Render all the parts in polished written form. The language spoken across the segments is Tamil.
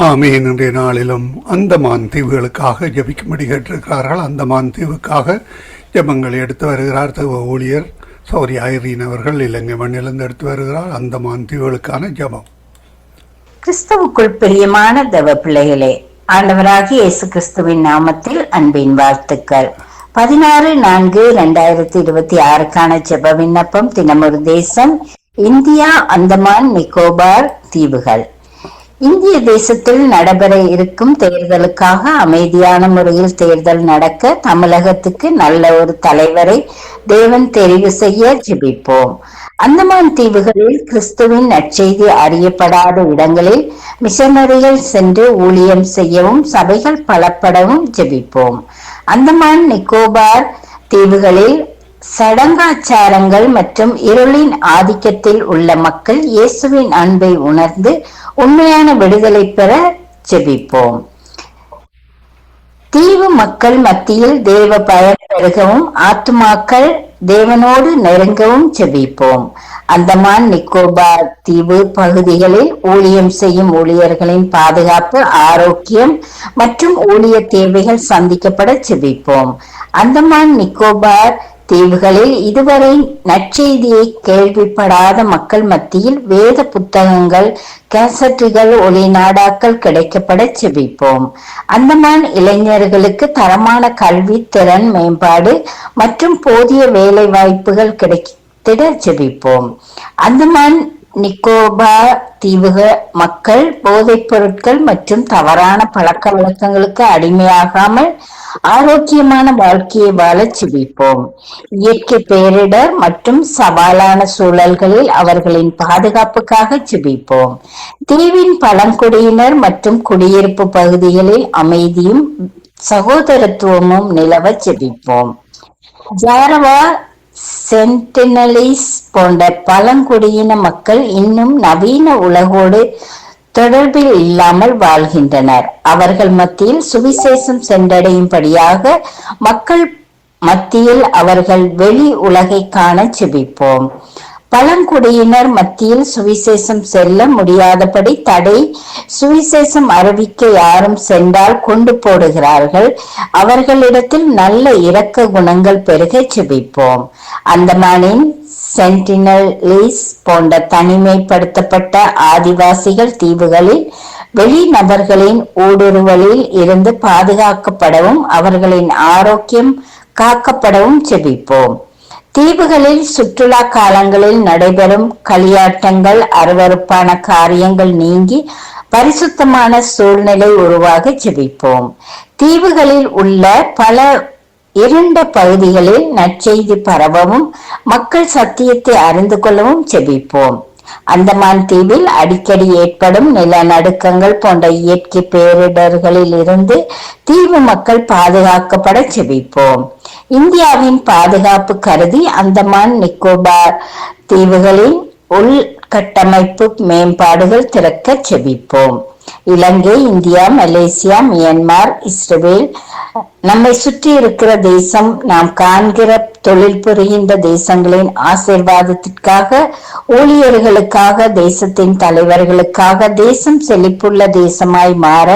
ஆமீன். இன்றைய நாளிலும் அந்தமான் தீவுகளுக்காக ஜபிக்கும்படி கேட்டிருக்கிறார்கள். அந்தமான் தீவுக்காக ஜபங்களை எடுத்து வருகிறார் ஊழியர் சௌரி ஐரீன் அவர்கள். இலங்கை மண்ணிலிருந்து எடுத்து வருகிறார் அந்தமான் தீவுகளுக்கான ஜபம். கிறிஸ்துவுக்குள் பிரியமான தேவ பிள்ளைகளே, ஆண்டவராகிய இயேசு கிறிஸ்துவின் நாமத்தில் அன்பின் வாழ்த்துக்கள். 16/4/2026 ஜெப விண்ணப்பம். தினமொரு தேசம், இந்தியா, அந்தமான் நிக்கோபார் தீவுகள். இந்திய தேசத்தில் நடைபெற இருக்கும் தேர்தலுக்காக அமைதியான முறையில் தேர்தல் நடக்க தமிழகத்துக்கு நல்ல ஒரு தலைவரை தேவன் தெரிவு செய்ய ஜெபிப்போம். அந்தமான் தீவுகளில் கிறிஸ்துவின் நற்செய்தி அறியப்படாத இடங்களில் மிஷனரிகள் சென்று ஊழியம் செய்யவும் சபைகள் பலப்படவும் ஜெபிப்போம். அந்தமான் நிக்கோபார் தீவுகளில் சடங்காச்சாரங்கள் மற்றும் இருளின் ஆதிக்கத்தில் உள்ள மக்கள் இயேசுவின் அன்பை உணர்ந்து உண்மையான விடுதலை பெற ஜெபிப்போம். தீவு மக்கள் மத்தியில் தேவ பயன் பெருகவும் ஆத்துமாக்கள் தேவனோடு நெருங்கவும் ஜெபிப்போம். அந்தமான் நிக்கோபார் தீவு பகுதிகளில் ஊழியம் செய்யும் ஊழியர்களின் பாதுகாப்பு, ஆரோக்கியம் மற்றும் ஊழிய தேவைகள் சந்திக்கப்பட ஜெபிப்போம். அந்தமான் நிக்கோபார் தீவுகளில் இதுவரை நற்செய்தியை கேள்விப்படாத மக்கள் மத்தியில் வேத புத்தகங்கள், கேசட்டுகள், ஒளி நாடாக்கள் கிடைக்கப்பட ஜெபிப்போம். அந்தமான் இளைஞர்களுக்கு தரமான கல்வி, திறன் மேம்பாடு மற்றும் போதிய வேலை வாய்ப்புகள் கிடைத்திட ஜெபிப்போம். அந்தமான் நிக்கோபார் தீவுக மக்கள் போதைப் பொருட்கள் மற்றும் தவறான பழக்க வழக்கங்களுக்கு அடிமையாகாமல் ஆரோக்கியமான வாழ்க்கையை வாழ ஜெபிப்போம். இயற்கை பேரிடர் மற்றும் சவாலான சூழல்களில் அவர்களின் பாதுகாப்புக்காக ஜெபிப்போம். தீவின் பழங்குடியினர் மற்றும் குடியிருப்பு பகுதிகளில் அமைதியும் சகோதரத்துவமும் நிலவ ஜெபிப்போம். ஜாரவா, சென்டினலிஸ் போன்ற பழங்குடியின மக்கள் இன்னும் நவீன உலகோடு தொடர்பில் இல்லாமல் வாழ்கின்றனர். அவர்கள் மத்தியில் சுவிசேஷம் சென்றடையும்படியாக மக்கள் மத்தியில் அவர்கள் வெளி உலகை காண ஜெபிப்போம். பழங்குடியினர் மத்தியில் சுவிசேஷம் செல்ல முடியாதபடி தடை, சுவிசேஷம் அறிவிக்க யாரும் சென்றால் கொண்டு போடுகிறார்கள். அவர்களிடத்தில் நல்ல இரக்க குணங்கள் பெருக ஜெபிப்போம். அந்தமானின் சென்டினலிஸ் போன்ற தனிமைப்படுத்தப்பட்ட ஆதிவாசிகள் தீவுகளில் வெளிநபர்களின் ஊடுருவலில் இருந்து பாதுகாக்கப்படவும் அவர்களின் ஆரோக்கியம் காக்கப்படவும் ஜெபிப்போம். தீவுகளில் சுற்றுலா காலங்களில் நடைபெறும் களியாட்டங்கள், அருவருப்பான காரியங்கள் நீங்கி பரிசுத்தமான சூழ்நிலை உருவாக ஜெபிப்போம். தீவுகளில் உள்ள பல இருண்ட பகுதிகளில் நற்செய்தி பரவவும் மக்கள் சத்தியத்தை அறிந்து கொள்ளவும் ஜெபிப்போம். அந்தமான் தீவில் அடிக்கடி ஏற்படும் நிலநடுக்கங்கள் போன்ற இயற்கை பேரிடர்களில் இருந்து தீவு மக்கள் பாதுகாக்கப்பட ஜெபிப்போம். இந்தியாவின் பாதுகாப்பு கருதி அந்தமான் நிக்கோபார் தீவுகளின் உள்கட்டமைப்பு மேம்பாடுகள் திறக்க ஜெபிப்போம். இலங்கை, இந்தியா, மலேசியா, மியான்மர், இஸ்ரேல், நம்மை சுற்றி இருக்கிற தேசம், நாம் காண்கிற தொழில் புரிகின்ற தேசங்களின் ஆசீர்வாதத்திற்காக, ஊழியர்களுக்காக, தேசத்தின் தலைவர்களுக்காக, தேசம் செழிப்புள்ள தேசமாய் மாற,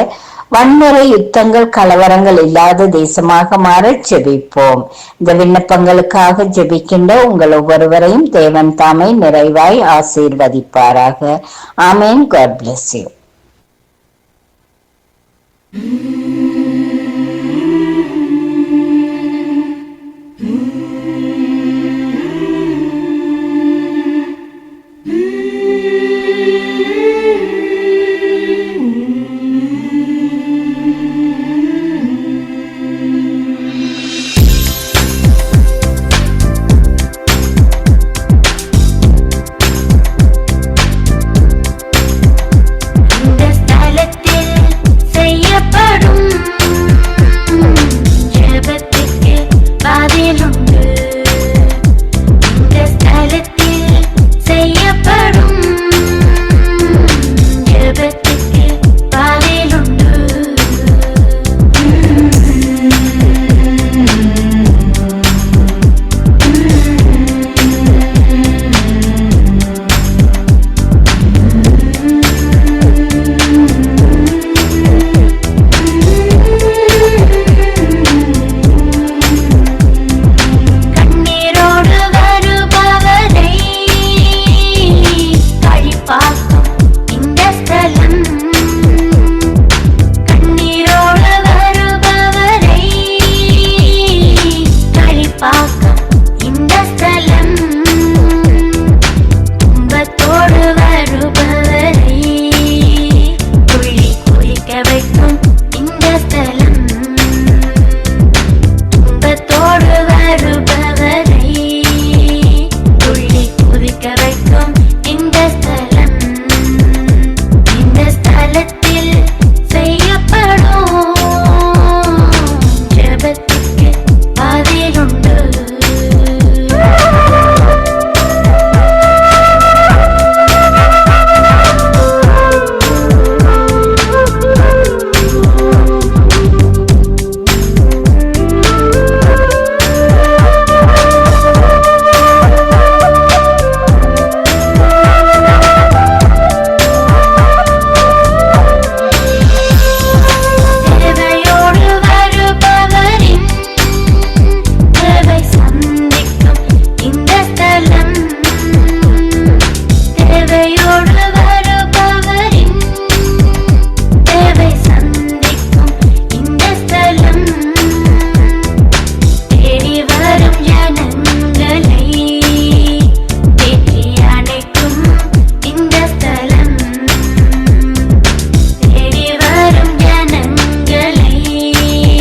வன்முறை, யுத்தங்கள், கலவரங்கள் இல்லாத தேசமாக மாற ஜெபிப்போம். இந்த விண்ணப்பங்களுக்காக ஜெபிக்கின்ற உங்கள் ஒவ்வொருவரையும் தேவன் தாமே நிறைவாய் ஆசீர்வதிப்பாராக. ஆமேன். God bless you. ஜெபத்துக்கு பதிலுண்டு இந்த ஸ்தலத்தில்.